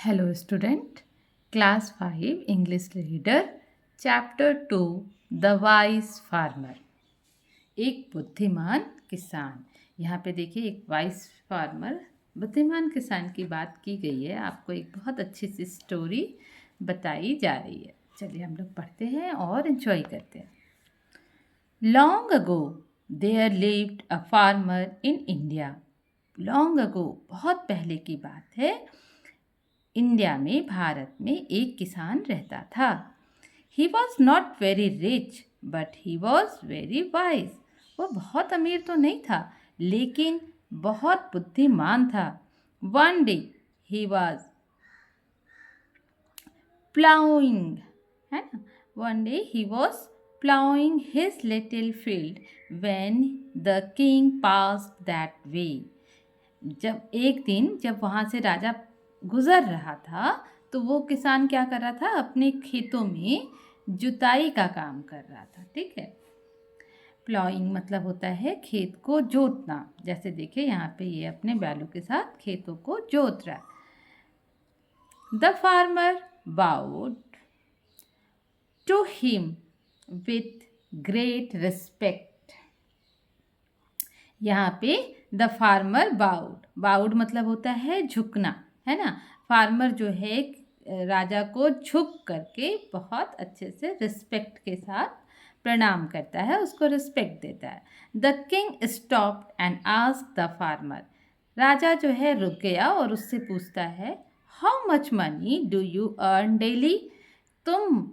Hello student, class 5 English reader, chapter 2 The Wise Farmer। एक बुद्धिमान किसान। यहाँ पे देखिए एक वाइस फार्मर बुद्धिमान किसान की बात की गई है। आपको एक बहुत अच्छी सी स्टोरी बताई जा रही है। चलिए हम लोग पढ़ते हैं और एंजॉय करते हैं। Long ago there lived a farmer in India. Long ago बहुत पहले की बात है। इंडिया में भारत में एक किसान रहता था। He was not very rich but he was very wise. वो बहुत अमीर तो नहीं था लेकिन बहुत बुद्धिमान था। One day he was ploughing, है ना, one day he was ploughing his little field when the king passed that way. जब एक दिन जब वहाँ से राजा गुजर रहा था तो वो किसान क्या कर रहा था, अपने खेतों में जुताई का काम कर रहा था। ठीक है, प्लॉइंग मतलब होता है खेत को जोतना। जैसे देखिए यहाँ पे ये अपने बैलों के साथ खेतों को जोत रहा है। The farmer bowed to him with great respect. यहाँ पे द फार्मर बाउड मतलब होता है झुकना, है ना। फार्मर जो है राजा को झुक करके बहुत अच्छे से रिस्पेक्ट के साथ प्रणाम करता है, उसको रिस्पेक्ट देता है। The king stopped and asked the farmer. राजा जो है रुक गया और उससे पूछता है, how much money do you earn daily. तुम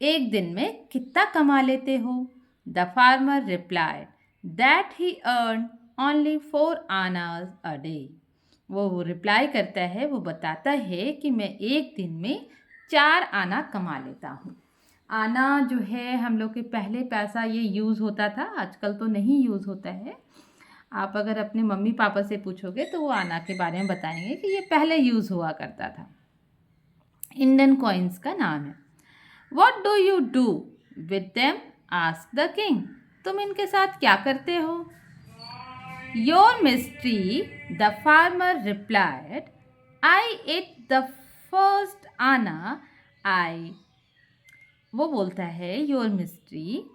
एक दिन में कितना कमा लेते हो। The farmer replied that he earn only 4 आनाज अ डे। वो रिप्लाई करता है, वो बताता है कि मैं एक दिन में 4 आना कमा लेता हूँ। आना जो है हम लोग के पहले पैसा ये यूज़ होता था, आजकल तो नहीं यूज़ होता है। आप अगर अपने मम्मी पापा से पूछोगे तो वो आना के बारे में बताएंगे कि ये पहले यूज़ हुआ करता था। इंडियन कॉइन्स का नाम है। What do you do with them ask the king. तुम इनके साथ क्या करते हो। Your mystery the farmer replied I at the first आना आई। वो बोलता है, योर मिस्ट्री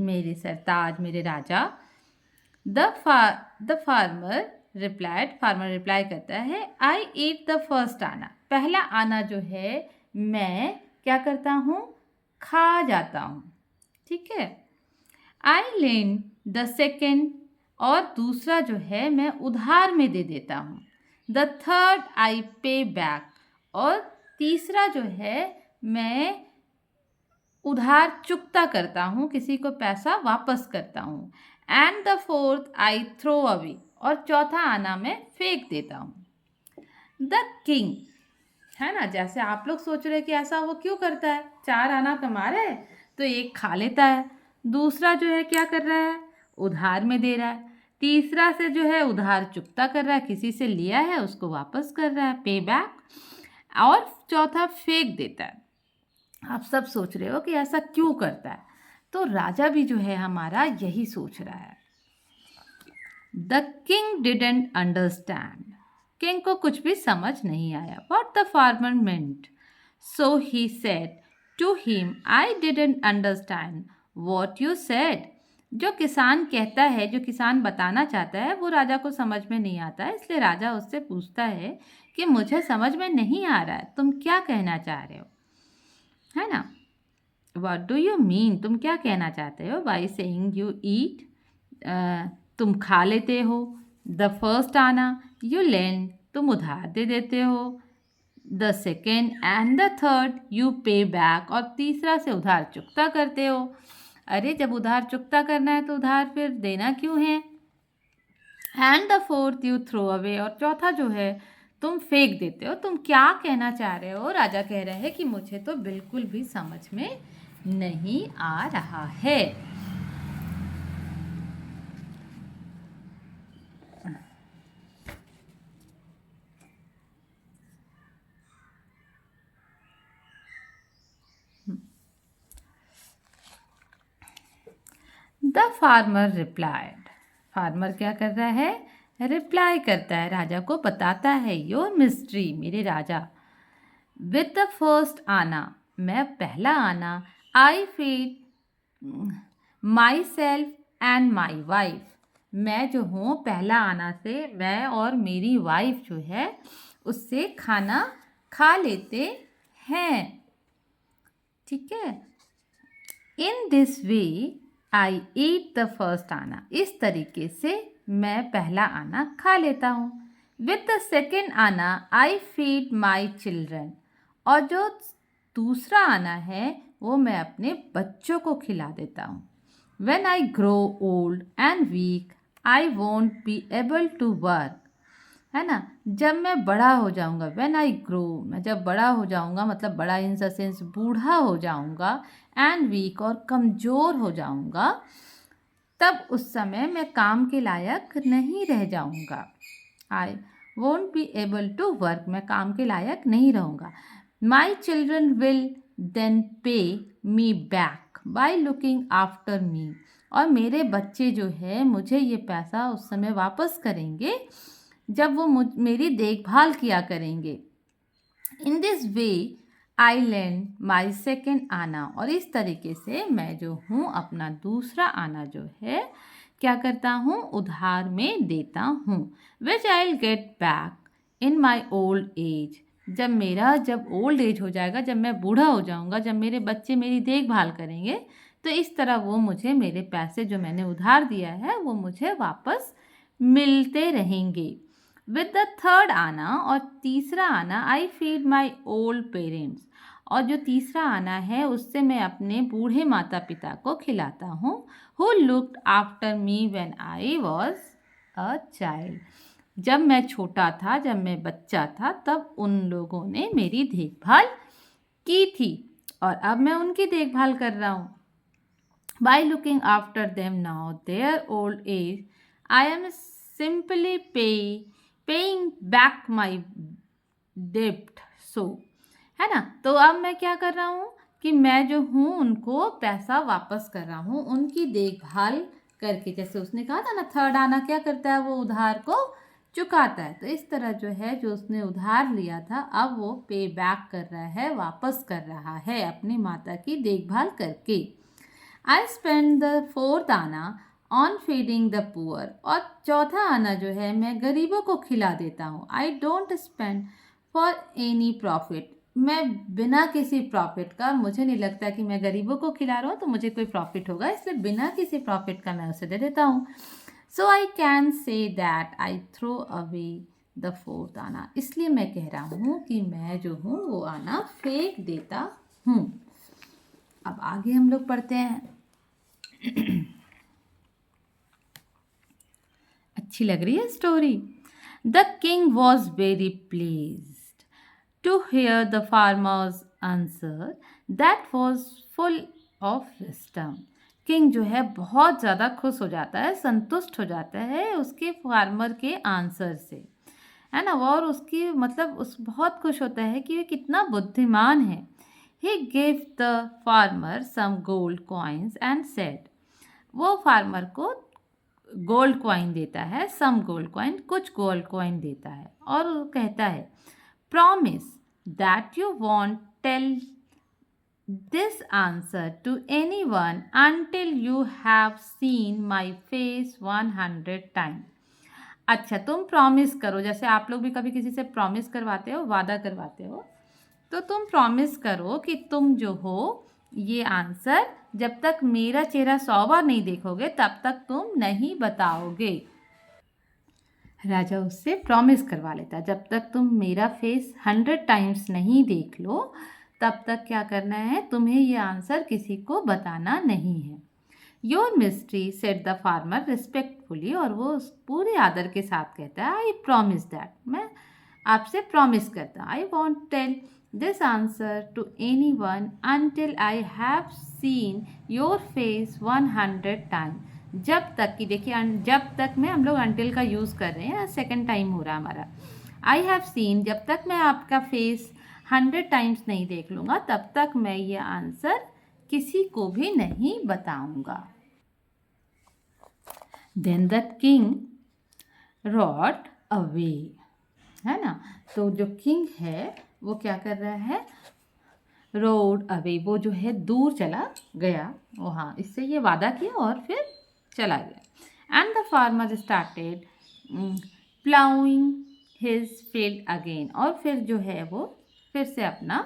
मेरे सरताज मेरे राजा। द फार्मर रिप्लाई करता है, आई ईट द फर्स्ट आना। पहला आना जो है मैं क्या करता हूँ, खा जाता हूँ। ठीक है। आई लेंड द सेकेंड, और दूसरा जो है मैं उधार में दे देता हूँ। द थर्ड आई पे बैक, और तीसरा जो है मैं उधार चुकता करता हूँ, किसी को पैसा वापस करता हूँ। And the fourth I throw away, और चौथा आना मैं फेंक देता हूँ। द किंग, है ना, जैसे आप लोग सोच रहे कि ऐसा वो क्यों करता है, 4 आना कमा रहा है तो एक खा लेता है, दूसरा जो है क्या कर रहा है, उधार में दे रहा है, तीसरा से जो है उधार चुकता कर रहा है, किसी से लिया है उसको वापस कर रहा है, पे बैक, और चौथा फेंक देता है। आप सब सोच रहे हो कि ऐसा क्यों करता है, तो राजा भी जो है हमारा यही सोच रहा है। The king didn't understand. King को कुछ भी समझ नहीं आया what the farmer meant, so he said to him, I didn't understand what you said. जो किसान कहता है, जो किसान बताना चाहता है वो राजा को समझ में नहीं आता है, इसलिए राजा उससे पूछता है कि मुझे समझ में नहीं आ रहा है, तुम क्या कहना चाह रहे हो, है ना। What do you mean? तुम क्या कहना चाहते हो by saying you eat? तुम खा लेते हो। The first आना you lend, तुम उधार दे देते हो। The second and the third you pay back, और तीसरा से उधार चुकता करते हो। अरे जब उधार चुकता करना है तो उधार फिर देना क्यों है। And the fourth you throw away, और चौथा जो है तुम फेंक देते हो। तुम क्या कहना चाह रहे हो। राजा कह रहे हैं कि मुझे तो बिल्कुल भी समझ में नहीं आ रहा है। द फार्मर रिप्लाइड, फार्मर क्या कर रहा है, रिप्लाई करता है, राजा को बताता है, योर मिस्ट्री, मेरे राजा। विद द फर्स्ट आना, मैं पहला आना, I feed my self and my wife, मैं जो हूँ पहला आना से मैं और मेरी वाइफ जो है उससे खाना खा लेते हैं। ठीक है। In this way I eat the first आना, इस तरीके से मैं पहला आना खा लेता हूँ। विद द सेकेंड आना आई फीड माई चिल्ड्रन, और जो दूसरा आना है वो मैं अपने बच्चों को खिला देता हूँ। When I grow old and weak, I won't be able to work, है ना। जब मैं बड़ा हो जाऊंगा, when I grow, मैं जब बड़ा हो जाऊंगा, मतलब बड़ा इन द सेंस बूढ़ा हो जाऊंगा, and weak, और कमज़ोर हो जाऊंगा, तब उस समय मैं काम के लायक नहीं रह जाऊंगा। I won't be able to work, मैं काम के लायक नहीं रहूँगा। My children will then pay me back by looking after me, और मेरे बच्चे जो है मुझे ये पैसा उस समय वापस करेंगे जब वो मेरी देखभाल किया करेंगे। In this way I land my second आना, और इस तरीके से मैं जो हूँ अपना दूसरा आना जो है क्या करता हूँ, उधार में देता हूँ। Which I will get back in my old age, जब ओल्ड एज हो जाएगा, जब मैं बूढ़ा हो जाऊंगा, जब मेरे बच्चे मेरी देखभाल करेंगे, तो इस तरह वो मुझे मेरे पैसे जो मैंने उधार दिया है वो मुझे वापस मिलते रहेंगे। विद द थर्ड आना, और तीसरा आना, I feed my old parents, और जो तीसरा आना है उससे मैं अपने बूढ़े माता पिता को खिलाता हूँ। Who looked after me when I was a child, जब मैं छोटा था, जब मैं बच्चा था, तब उन लोगों ने मेरी देखभाल की थी और अब मैं उनकी देखभाल कर रहा हूँ। By looking after them now their old age, I am simply paying back my डेब्ट, सो, है ना। तो अब मैं क्या कर रहा हूँ कि मैं जो हूँ उनको पैसा वापस कर रहा हूँ, उनकी देखभाल करके। जैसे उसने कहा था ना, थर्ड आना क्या करता है, वो उधार को चुकाता है। तो इस तरह जो है, जो उसने उधार लिया था, अब वो पे बैक कर रहा है, वापस कर रहा है अपनी माता की देखभाल करके। आई स्पेंड द फोर्थ आना ऑन फीडिंग द पुअर, और चौथा आना जो है मैं गरीबों को खिला देता हूँ। I don't spend for any profit, मैं बिना किसी प्रॉफिट का, मुझे नहीं लगता कि मैं गरीबों को खिला रहा हूँ तो मुझे कोई प्रॉफिट होगा, इसलिए बिना किसी प्रॉफिट का मैं उसे दे देता हूँ। So I can say that I throw away the fourth आना, इसलिए मैं कह रहा हूँ कि मैं जो हूँ वो आना फेंक देता हूँ। अब आगे हम लोग पढ़ते हैं। अच्छी लग रही है story. The king was very pleased to hear the farmer's answer that was full of wisdom. King जो है बहुत ज़्यादा खुश हो जाता है, संतुष्ट हो जाता है उसके फार्मर के आंसर से, है ना। और उसकी मतलब उस बहुत खुश होता है कि वे कितना बुद्धिमान है। He give the farmer some gold coins and said, वो फार्मर को गोल्ड कॉइन देता है, सम गोल्ड कॉइन, कुछ गोल्ड कॉइन देता है, और वो कहता है, promise that you won't tell this answer to anyone until you have seen my face 100 time. अच्छा, तुम प्रॉमिस करो, जैसे आप लोग भी कभी किसी से प्रॉमिस करवाते हो, वादा करवाते हो, तो तुम प्रॉमिस करो कि तुम जो हो ये आंसर जब तक मेरा चेहरा 100 बार नहीं देखोगे तब तक तुम नहीं बताओगे। राजा उससे प्रॉमिस करवा लेता, जब तक तुम मेरा फेस 100 टाइम्स नहीं देख लो तब तक क्या करना है, तुम्हें ये आंसर किसी को बताना नहीं है। Your mystery said the farmer respectfully, और वो पूरे आदर के साथ कहता है, आई प्रॉमिस दैट, मैं आपसे प्रॉमिस करता, I won't tell this answer to anyone until I have seen your face 100 time. जब तक कि, देखिए जब तक में हम लोग अनटिल का यूज़ कर रहे हैं, सेकेंड टाइम हो रहा है हमारा। आई हैव सीन, जब तक मैं आपका फेस 100 टाइम्स नहीं देख लूँगा तब तक मैं ये आंसर किसी को भी नहीं बताऊँगा। Then the king wrote away, है ना। तो जो किंग है वो क्या कर रहा है, रोड अवे, वो जो है दूर चला गया, वहाँ इससे ये वादा किया और फिर चला गया। And the farmer started ploughing his field again, और फिर जो है वो फिर से अपना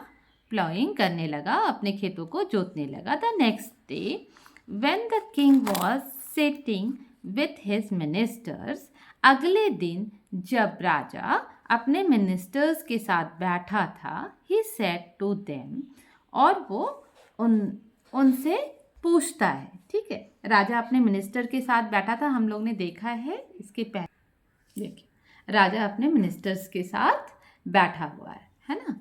प्लाउइंग करने लगा, अपने खेतों को जोतने लगा। The next day when the king was sitting with his ministers, अगले दिन जब राजा अपने मिनिस्टर्स के साथ बैठा था, ही सेड टू देम, और वो उनसे पूछता है, ठीक है। राजा अपने मिनिस्टर के साथ बैठा था, हम लोग ने देखा है इसके पहले। देखिए राजा अपने मिनिस्टर्स के साथ बैठा हुआ है ना।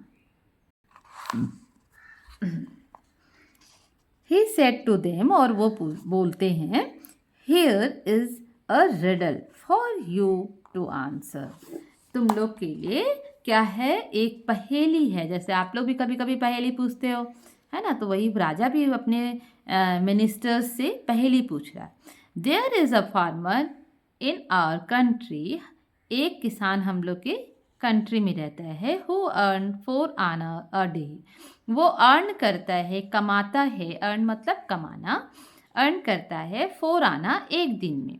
ही सेड टू देम, और वो बोलते हैं, here is a riddle for you to answer. तुम लोग के लिए क्या है, एक पहेली है। जैसे आप लोग भी कभी कभी पहेली पूछते हो, है ना, तो वही राजा भी अपने मिनिस्टर्स से पहेली पूछ रहा है। There is a farmer in our country, एक किसान हम लोग के कंट्री में रहता है, हु अर्न 4 आना अ डे, वो अर्न करता है, कमाता है, अर्न मतलब कमाना, अर्न करता है 4 आना एक दिन में।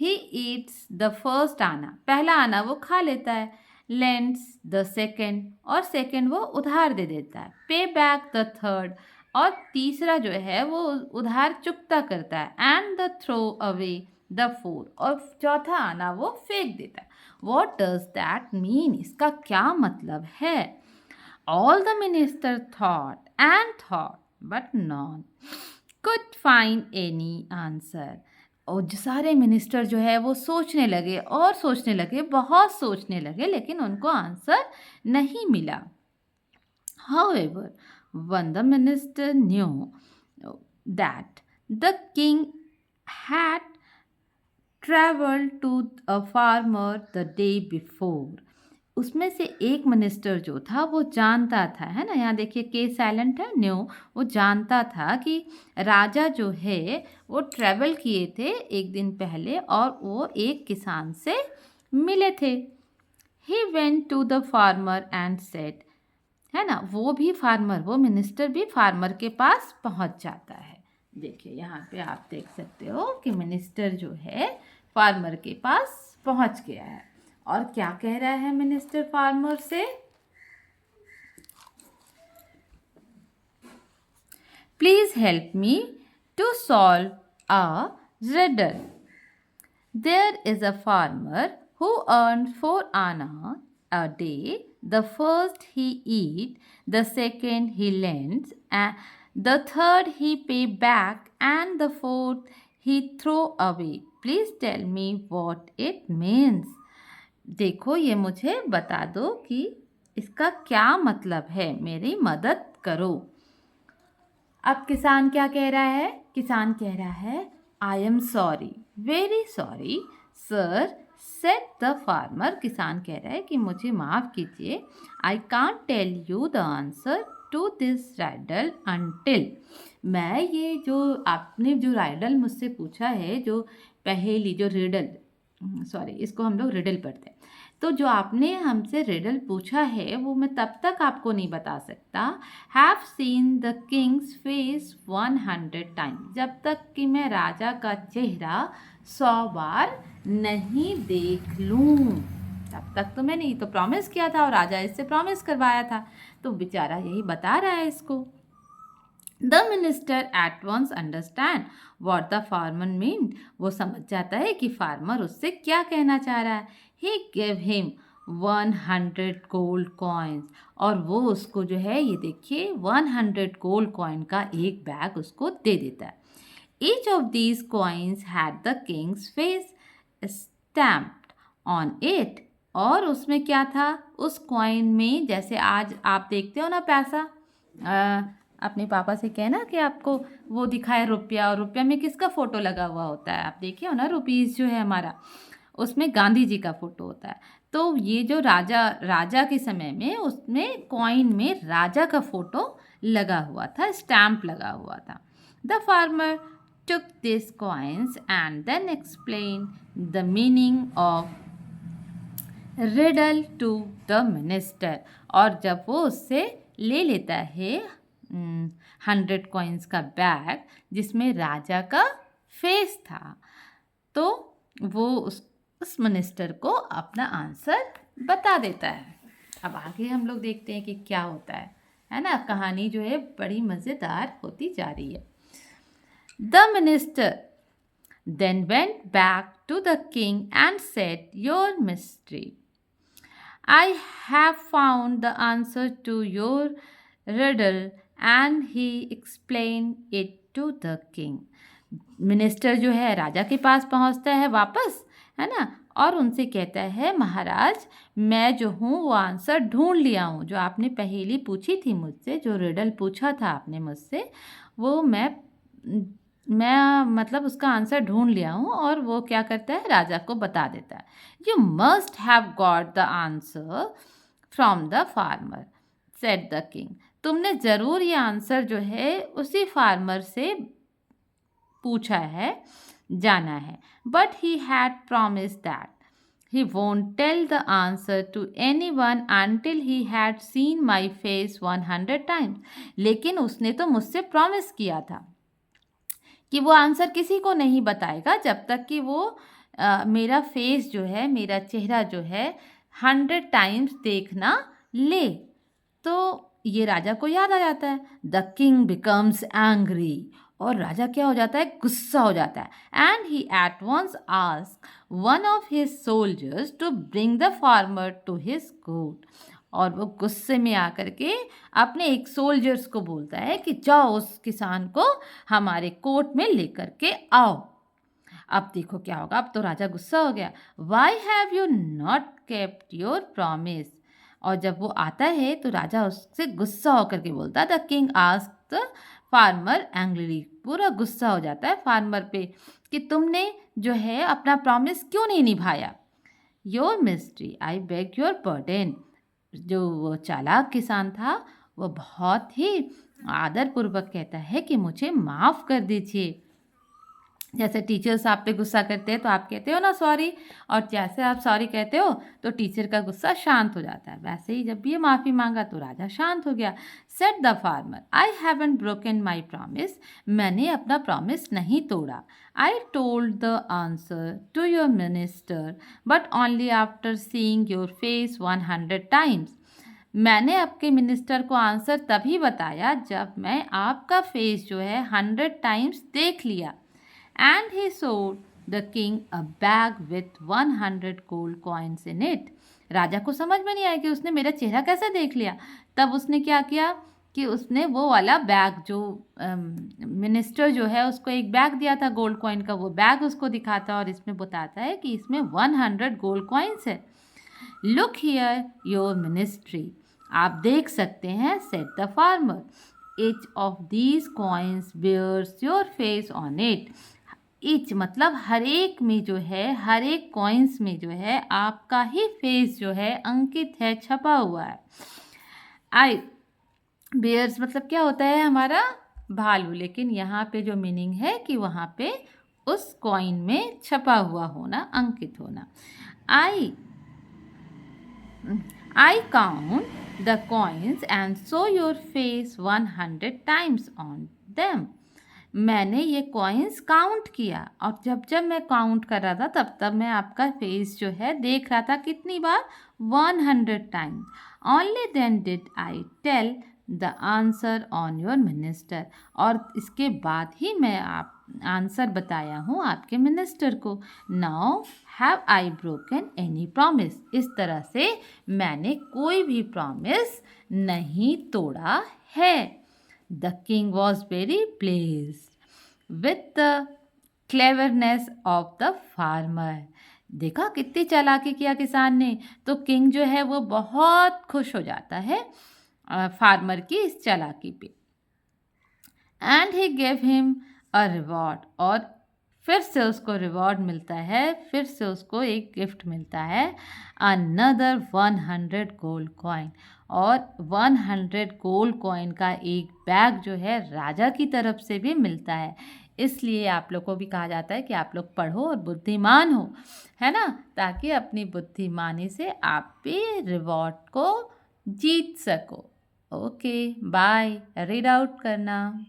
ही ईट्स द फर्स्ट आना, पहला आना वो खा लेता है, लेंड्स द सेकेंड, और सेकेंड वो उधार दे देता है, पे बैक द थर्ड, और तीसरा जो है वो उधार चुकता करता है, and the throw away the fourth, और चौथा आना वो फेंक देता है। वॉट डज दैट मीन, इसका क्या मतलब है। All the minister thought and thought but non could find any answer, और जो सारे मिनिस्टर जो है वो सोचने लगे और सोचने लगे, बहुत सोचने लगे, लेकिन उनको आंसर नहीं मिला। However, when the minister knew that the king had traveled to a farmer the day before, उसमें से एक मिनिस्टर जो था वो जानता था, है ना, यहाँ देखिए के साइलेंट है, न्यू, वो जानता था कि राजा जो है वो ट्रैवल किए थे एक दिन पहले और वो एक किसान से मिले थे। He went to the farmer and said, है ना, वो भी फार्मर, वो मिनिस्टर भी फार्मर के पास पहुंच जाता है। देखिए यहाँ पे आप देख सकते हो कि मिनिस्टर जो है फार्मर के पास पहुंच गया है, और क्या कह रहा है मिनिस्टर फार्मर से, please help me to solve a riddle. There is a farmer who earn 4 anna a day. The first he eat, the second he lends, and the third he pay back, and the fourth he throw away. Please tell me what it means. देखो ये मुझे बता दो कि इसका क्या मतलब है, मेरी मदद करो। अब किसान क्या कह रहा है, किसान कह रहा है, I am sorry, very sorry sir, said the farmer, किसान कह रहा है कि मुझे माफ़ कीजिए, I can't tell you the answer to this riddle until, मैं ये जो आपने जो राइडल मुझसे पूछा है, जो पहेली, जो रिडल, सॉरी इसको हम लोग रिडल पढ़ते हैं, तो जो आपने हमसे रिडल पूछा है वो मैं तब तक आपको नहीं बता सकता, have seen the Kings face 100 times, जब तक कि मैं राजा का चेहरा 100 बार नहीं देख लूँ, तब तक तो मैंने ये तो प्रॉमिस किया था और राजा इससे प्रॉमिस करवाया था, तो बेचारा यही बता रहा है इसको। The minister at once understand what the farmer mean, वो समझ जाता है कि फार्मर उससे क्या कहना चाह रहा है। He give him 100 gold coins, और वो उसको जो है ये देखिए 100 गोल्ड कॉइन का एक बैग उसको दे देता है। Each of these coins had the Kings face stamped on it, और उसमें क्या था, उस कॉइन में, जैसे आज आप देखते हो ना पैसा, अपने पापा से कहना कि आपको वो दिखाए रुपया, और रुपया में किसका फ़ोटो लगा हुआ होता है, आप देखिए हो ना, रुपीज़ जो है हमारा, उसमें गांधी जी का फ़ोटो होता है। तो ये जो राजा के समय में उसमें कॉइन में राजा का फ़ोटो लगा हुआ था, स्टैम्प लगा हुआ था। The farmer took these coins and then explained the meaning of riddle to the minister. और जब वो उससे ले लेता है 100 कॉइन्स का बैग जिसमें राजा का फेस था, तो वो उस मिनिस्टर को अपना आंसर बता देता है। अब आगे हम लोग देखते हैं कि क्या होता है ना। कहानी जो है बड़ी मज़ेदार होती जा रही है। The minister then went back to the king and said, Your mystery. I have found the answer to your riddle, and he explained it to the king. Minister जो है राजा के पास पहुंचता है वापस, है ना, और उनसे कहता है, महाराज मैं जो हूँ वो आंसर ढूंढ लिया हूँ। जो आपने पहेली पूछी थी मुझसे, जो रिडल पूछा था आपने मुझसे, वो मैं मतलब उसका आंसर ढूंढ लिया हूँ। और वो क्या करता है, राजा को बता देता है। You must have got the answer from the farmer said the king. तुमने ज़रूर ये आंसर जो है उसी फार्मर से पूछा है, जाना है। But he had promise that he won't tell the answer to anyone until he had seen my face 100 times. लेकिन उसने तो मुझसे प्रॉमिस किया था कि वो आंसर किसी को नहीं बताएगा जब तक कि वो मेरा फेस जो है, मेरा चेहरा जो है 100 टाइम्स देखना ले। तो ये राजा को याद आ जाता है। The king becomes angry. और राजा क्या हो जाता है, गुस्सा हो जाता है। And he at once ask one of his soldiers to bring the farmer to his court. और वो गुस्से में आकर के अपने एक सोल्जर्स को बोलता है कि जाओ उस किसान को हमारे कोर्ट में लेकर के आओ। अब देखो क्या होगा। अब तो राजा गुस्सा हो गया। Why have you not kept your promise. और जब वो आता है तो राजा उससे गुस्सा होकर के बोलता, the king asked the farmer angrily. पूरा गुस्सा हो जाता है फार्मर पे कि तुमने जो है अपना प्रॉमिस क्यों नहीं निभाया। Your majesty I beg your pardon. जो वो चालाक किसान था वो बहुत ही आदरपूर्वक कहता है कि मुझे माफ़ कर दीजिए। जैसे टीचर्स आप पे गुस्सा करते हैं तो आप कहते हो ना सॉरी, और जैसे आप सॉरी कहते हो तो टीचर का गुस्सा शांत हो जाता है। वैसे ही जब ये माफ़ी मांगा तो राजा शांत हो गया। Said the farmer, I haven't broken my promise. मैंने अपना प्रॉमिस नहीं तोड़ा। I told the answer to your minister but only after seeing your face 100 times. मैंने आपके मिनिस्टर को आंसर तभी बताया जब मैं आपका फेस जो है 100 टाइम्स देख लिया। And he showed the king a bag with 100 gold coins in it. राजा को समझ में नहीं आया कि उसने मेरा चेहरा कैसे देख लिया। तब उसने क्या किया कि उसने वो वाला बैग, जो मिनिस्टर जो है उसको एक बैग दिया था गोल्ड कॉइन का, वो बैग उसको दिखाता और इसमें बताता है कि इसमें 100 गोल्ड कॉइन्स है। Look here your ministry. आप देख सकते हैं, said the farmer. each of these coins bears your face on it. Each मतलब हर एक में जो है, हर एक कॉइन्स में जो है आपका ही फेस जो है अंकित है, छपा हुआ है। आई बेयर्स मतलब क्या होता है, हमारा भालू, लेकिन यहाँ पे जो मीनिंग है कि वहाँ पे उस कॉइन में छपा हुआ होना, अंकित होना। I count the coins and so your face 100 times on them. मैंने ये कॉइन्स काउंट किया और जब जब मैं काउंट कर रहा था तब तब मैं आपका फेस जो है देख रहा था। कितनी बार? 100 times. Only then did I tell the answer on your minister. और इसके बाद ही मैं आप आंसर बताया हूँ आपके मिनिस्टर को। Now have I broken any promise. इस तरह से मैंने कोई भी प्रॉमिस नहीं तोड़ा है। The king was very pleased with the cleverness of the farmer. देखा कितनी चालाकी किया किसान ने। तो किंग जो है वो बहुत खुश हो जाता है फार्मर की इस चालाकी पे। And he gave him a reward. और फिर से उसको रिवॉर्ड मिलता है, फिर से उसको एक गिफ्ट मिलता है, अनदर 100 गोल्ड कॉइन। और 100 गोल्ड कॉइन का एक बैग जो है राजा की तरफ से भी मिलता है। इसलिए आप लोग को भी कहा जाता है कि आप लोग पढ़ो और बुद्धिमान हो, है ना, ताकि अपनी बुद्धिमानी से आप भी रिवॉर्ड को जीत सको। ओके बाय, रीड आउट करना।